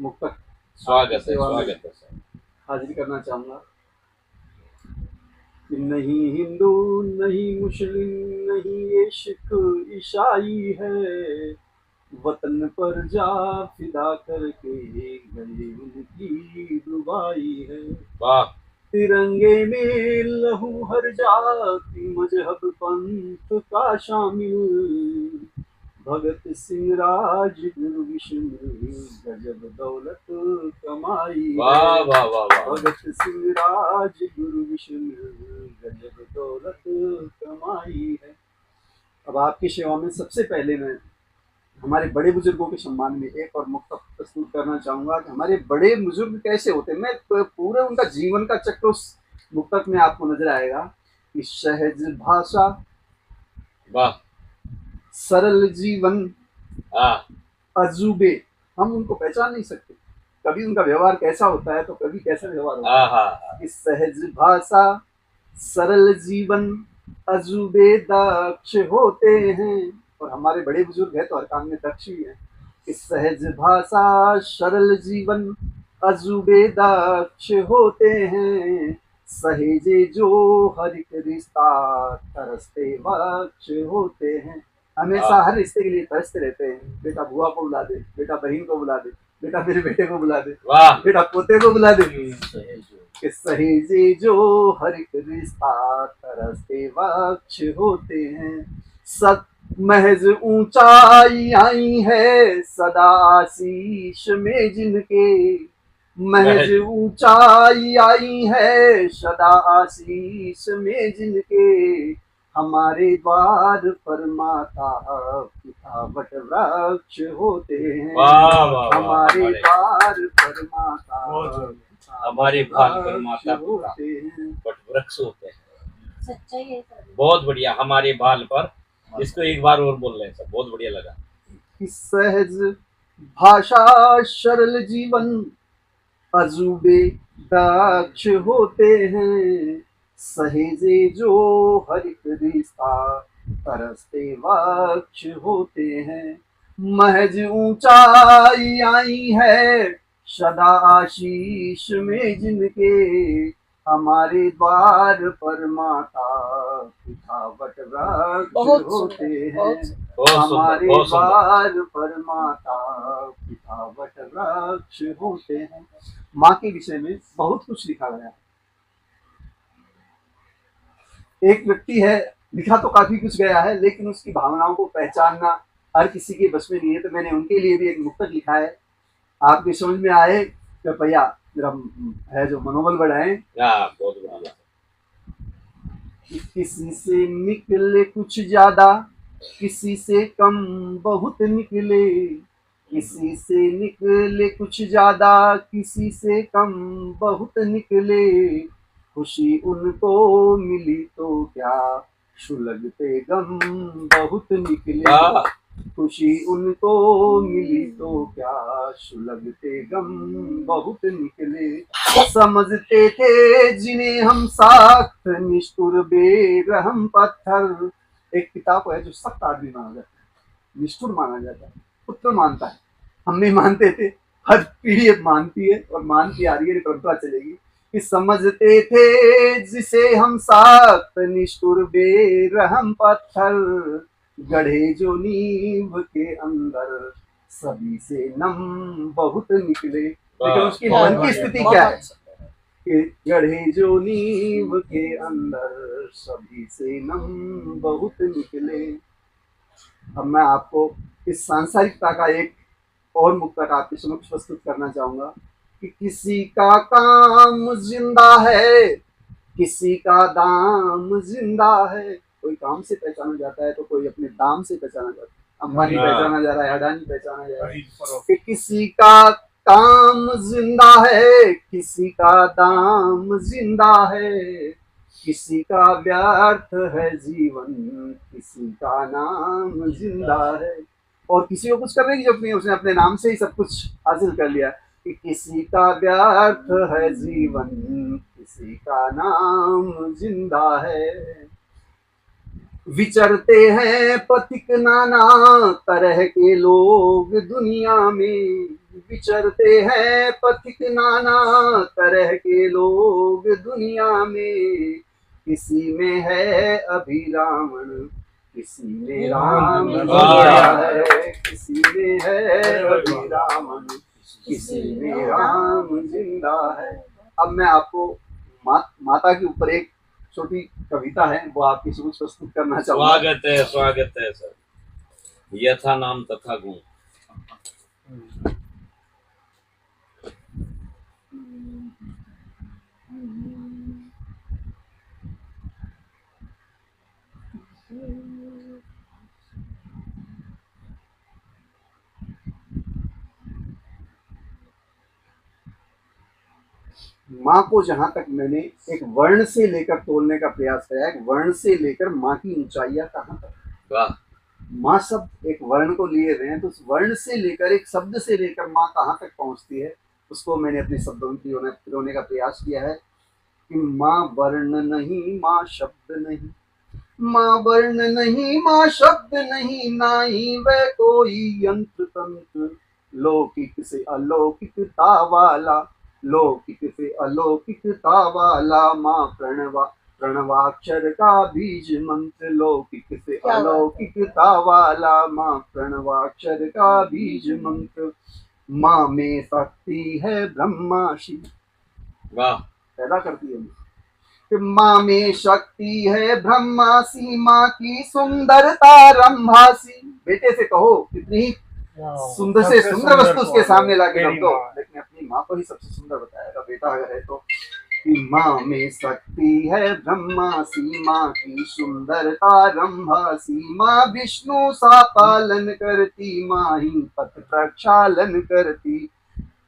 मुक्तक स्वागत है, सेवा में स्वागत है सर। हाजिर करना चाहूँगा कि नहीं हिंदू, नहीं मुस्लिम, नहीं ये सिख ईसाई है, वतन पर जा फिदा करके गए उनकी दुआई है। वाह। तिरंगे में लहू हर जाति मजहब पंथ का शामिल, भगत सिंह राजगुरु विष्णु गजब दौलत कमाई है। वाह वाह वाह वाह। भगत सिंह राजगुरु विष्णु गजब दौलत कमाई है। अब आपकी सेवा में सबसे पहले मैं हमारे बड़े बुजुर्गों के सम्मान में एक और मुक्तक प्रस्तुत करना चाहूंगा कि हमारे बड़े बुजुर्ग कैसे होते हैं। मैं पूरे उनका जीवन का चक्र उस मुक्तक में आपको नजर आएगा कि सहज भाषा, वाह। सरल जीवन, हाँ। अजूबे, हम उनको पहचान नहीं सकते। कभी उनका व्यवहार कैसा होता है तो कभी कैसा व्यवहार होता हाँ है। हाँ। कि सहज भाषा, सरल जीवन, अजूबे दक्ष होते हैं। और हमारे बड़े बुजुर्ग हैं तो हर काम में दक्ष ही है। कि सहज भाषा, सरल जीवन, अजूबे दक्ष होते हैं, सहेजे जो हर एक रिश्ता तरसते वक्ष होते हैं। हमेशा हाँ। हर रिश्ते के लिए तरसते रहते हैं। बेटा बुआ को बुला दे, बेटा बहन को बुला दे, बेटा मेरे बेटे को बुला दे, वाह। बेटा पोते को बुला दे। कि सहेजे जो हर एक रिश्ता तरसते वक्ष होते हैं। सत महज ऊंचाई आई है सदा आशीष में जिनके, महज महज। ऊंचाई आई है सदा आशीष में जिनके, हमारे द्वार पर माता पिता वट वृक्ष होते हैं। वाह वाह वाह। हमारे द्वार पर माता हमारे भाल पर माता पिता होते हैं। वट वृक्ष होते हैं। सच्चाई है सर। बहुत बढ़िया। हमारे बाल पर, इसको एक बार और बोल रहे हैं सर, बहुत बढ़िया लगा। कि सहज भाषा, सरल जीवन, अजूबे दक्ष होते हैं, सहेजे जो हर एक रिश्ता तरसते वक्ष होते हैं। महज ऊंचाई आई है सदा आशीष में जिनके, हमारे द्वार पर माता पिता वट वृक्ष होते हैं। बहुत सुंदर, हमारे बहुत सुंदर। द्वार पर माता पिता वट वृक्ष होते हैं। माँ के विषय में बहुत कुछ लिखा गया है। एक व्यक्ति है, लिखा तो काफी कुछ गया है लेकिन उसकी भावनाओं को पहचानना हर किसी के बस में नहीं है। तो मैंने उनके लिए भी एक मुक्तक लिखा है, आपकी समझ में आए कृपया मेरा है जो मनोबल बढ़ाए। हाँ, बहुत बढ़िया। किसी से निकले कुछ ज्यादा, किसी से कम बहुत निकले, किसी से निकले कुछ ज्यादा, किसी से कम बहुत निकले, खुशी उनको मिली तो क्या सुलगते गम बहुत निकले। वाह। खुशी उनको मिली तो क्या सुलगते गम बहुत निकले। समझते थे जिन्हें हम सख्त निष्ठुर बेरहम पत्थर। एक पिता को है जो सख्त आदमी माना जाता है, निष्ठुर माना जाता है, पुत्र मानता है। हम नहीं मानते थे, हर पीढ़ी अब मानती है और मानती आ रही है, परंपरा चलेगी। कि समझते थे जिसे हम सख्त निष्ठुर बेरहम पत्थर, गढ़े जो नींव के अंदर सभी से नम बहुत निकले। लेकिन उसकी मन की स्थिति क्या है कि गढ़े जो नींव के अंदर सभी से नम बहुत निकले। अब मैं आपको इस सांसारिकता का एक और मुक्तक आपके समक्ष प्रस्तुत करना चाहूंगा कि किसी का काम जिंदा है, किसी का दाम जिंदा है। कोई काम से पहचाना जाता है तो कोई अपने दाम से पहचाना जाता है। अंबानी पहचाना जा रहा है, अडानी पहचाना जा रहा है। कि किसी का काम जिंदा है, किसी का दाम जिंदा है, किसी का व्यर्थ है जीवन, किसी का नाम जिंदा है। और किसी को कुछ करने की जरूरत नहीं है, उसने अपने नाम से ही सब कुछ हासिल कर लिया। कि किसी का व्यर्थ है जीवन, किसी का नाम जिंदा है। विचरते हैं पथिक नाना तरह के लोग दुनिया में, विचरते हैं पथिक नाना तरह के लोग दुनिया में। किसी में है अभी रावण, किसी में राम जिंदा है, किसी में है अभी रावण, किसी में राम जिंदा है। अब मैं आपको माता के ऊपर एक छोटी कविता है, वो आपकी समझ प्रस्तुत करना चाहूंगा। स्वागत है सर। यथा नाम तथा गुण। माँ को जहां तक मैंने एक वर्ण से लेकर तोलने का प्रयास किया, एक वर्ण से लेकर माँ की ऊंचाइयां कहाँ तक, वाह। माँ शब्द एक वर्ण को लिए हुए हैं, तो उस वर्ण से लेकर एक शब्द से लेकर माँ कहाँ तक पहुंचती है, उसको मैंने अपने शब्दों में पिरोने का प्रयास किया है कि माँ वर्ण नहीं, माँ शब्द नहीं, माँ वर्ण नहीं, माँ शब्द नहीं, ना ही वह कोई यंत्र तंत्र, लौकिक से अलौकिकता वाला, लौकिक से अलौकिकता वाला, माँ प्रणवाक्षर का बीज मंत्र, लौकिक से अलौकिकता वाला, माँ प्रणवाक्षर का बीज मंत्र। माँ में शक्ति है ब्रह्माशी, वाह। पैदा करती है कि माँ में शक्ति है ब्रह्मासी, माँ की सुंदरता रंभासी। बेटे से कहो कितनी सुंदर से सुंदर वस्तु उसके सामने लाके रख दो, लेकिन अपनी माँ को ही सबसे सुंदर बताएगा बेटा अगर है तो। कि माँ में शक्ति है ब्रह्मासी, माँ की सुंदरता रंभासी, माँ विष्णु सा पालन करती, माँ ही पथ प्रक्षालन करती,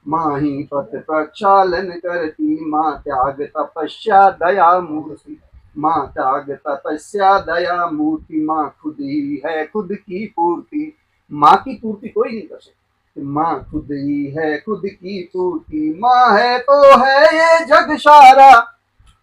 माँ ही पथ प्रक्षालन करती, माँ त्याग तपस्या दया मूर्ति, माँ त्याग तपस्या दया मूर्ति, माँ खुद ही है खुद की पूर्ति, माँ की पूर्ति कोई नहीं कर सकता, माँ खुद ही है खुद की पूर्ति। माँ है तो है ये जग सारा,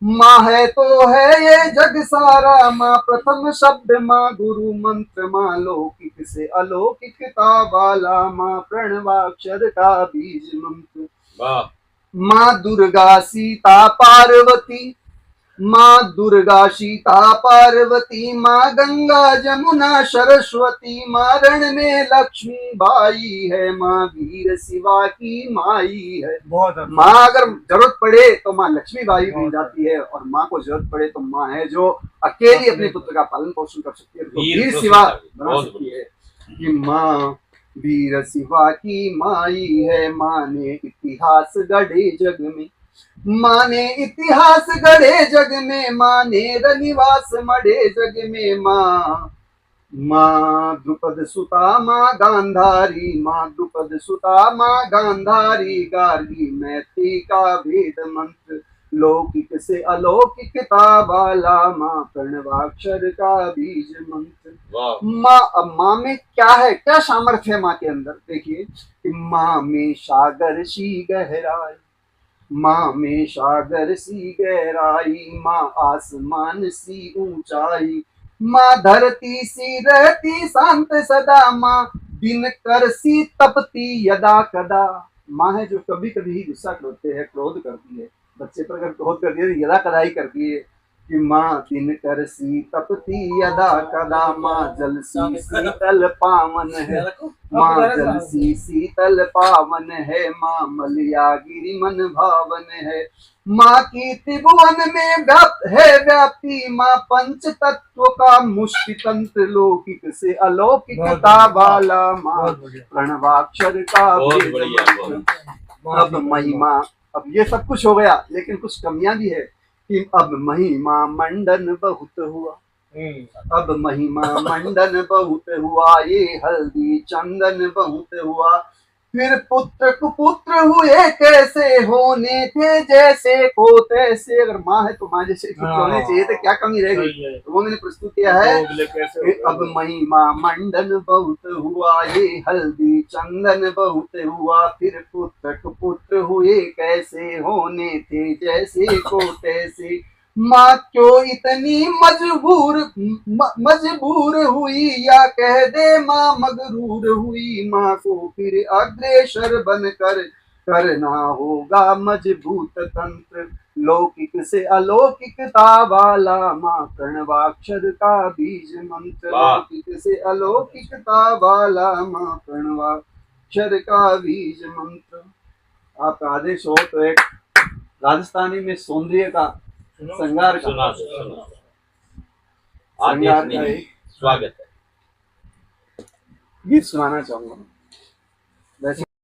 माँ है तो है ये जग सारा, माँ प्रथम शब्द, माँ गुरु मंत्र, माँ लौकिक से अलौकिकता वाला, माँ प्रणवाक्षर का बीज मंत्र। वाह। माँ दुर्गा सीता पार्वती, माँ दुर्गा सीता पार्वती, माँ गंगा जमुना सरस्वती, माँ रण में लक्ष्मी बाई है, माँ वीर शिवा की माई है। माँ अगर जरूरत पड़े तो माँ लक्ष्मी बाई बन जाती है, और माँ को जरूरत पड़े तो माँ है जो अकेली अपने पुत्र का पालन पोषण कर सकती है, तो वीर शिवा बना सकती है। कि माँ वीर शिवा की माई है, माँ ने इतिहास गढ़े जग में, माँ ने इतिहास गढ़े जग में, माँ ने रनिवास मढ़े जग में। माँ द्रुपद सुता माँ गांधारी, माँ द्रुपद सुता माँ गांधारी, गार्गी मैत्री का भेद मंत्र, लौकिक से अलौकिकता वाला, माँ प्रणवाक्षर का बीज मंत्र। माँ, अब माँ में क्या है, क्या सामर्थ्य है माँ के अंदर, देखिए कि माँ में सागर सी गहराई, माँ में सागर सी गहराई, माँ आसमान सी ऊंचाई, माँ धरती सी रहती शांत सदा, माँ दिन कर सी तपती यदा कदा। माँ है जो कभी कभी ही गुस्सा करते हैं, क्रोध करती है, बच्चे पर अगर क्रोध करती है तो यदा कदा ही करती है। कि माँ दिन कर सी तपती यदा कदा, माँ जल सी शीतल पावन है, माँ जल सी शीतल पावन है, माँ मलिया गिरि मन भावन है। माँ की त्रिभुवन में व्याप्त है व्याप्ति, माँ पंच तत्व का मुष्टि तंत्र, लौकिक से अलौकिकता वाला, माँ प्रणवाक्षर का। अब महिमा, अब ये सब कुछ हो गया, लेकिन कुछ कमियां भी है कि अब महिमा मंडन बहुत हुआ, अब महिमा मंडन बहुत हुआ, ये हल्दी चंदन बहुत हुआ, फिर पुत्र कुपुत्र हुए कैसे, होने थे जैसे को तैसे। अगर माँ है तो माँ जैसे पुत्र होने चाहिए थे, क्या कमी रह गई, तो वो मैंने प्रस्तुत किया है। अब महिमा मंडन बहुत हुआ, ये हल्दी चंदन बहुत हुआ, फिर पुत्र कुपुत्र हुए कैसे, होने थे जैसे को तैसे, माँ क्यों इतनी मजबूर हुई, या कह दे माँ मगरूर हुई। माँ को फिर अग्रसर बनकर करना होगा मजबूत तंत्र, लौकिक से अलौकिकता वाला माँ प्रणवाक्षर का बीज मंत्र। वाह। लौकिक से अलौकिकता वाला माँ प्रणवाक्षर का बीज मंत्र। आपका आदेश हो तो एक राजस्थानी में सौंदर्य का श्रृंगार का सुना दो, सुना दो। श्रृंगार आदेश का नहीं, एक स्वागत है। गीत सुनाना चाहूंगा।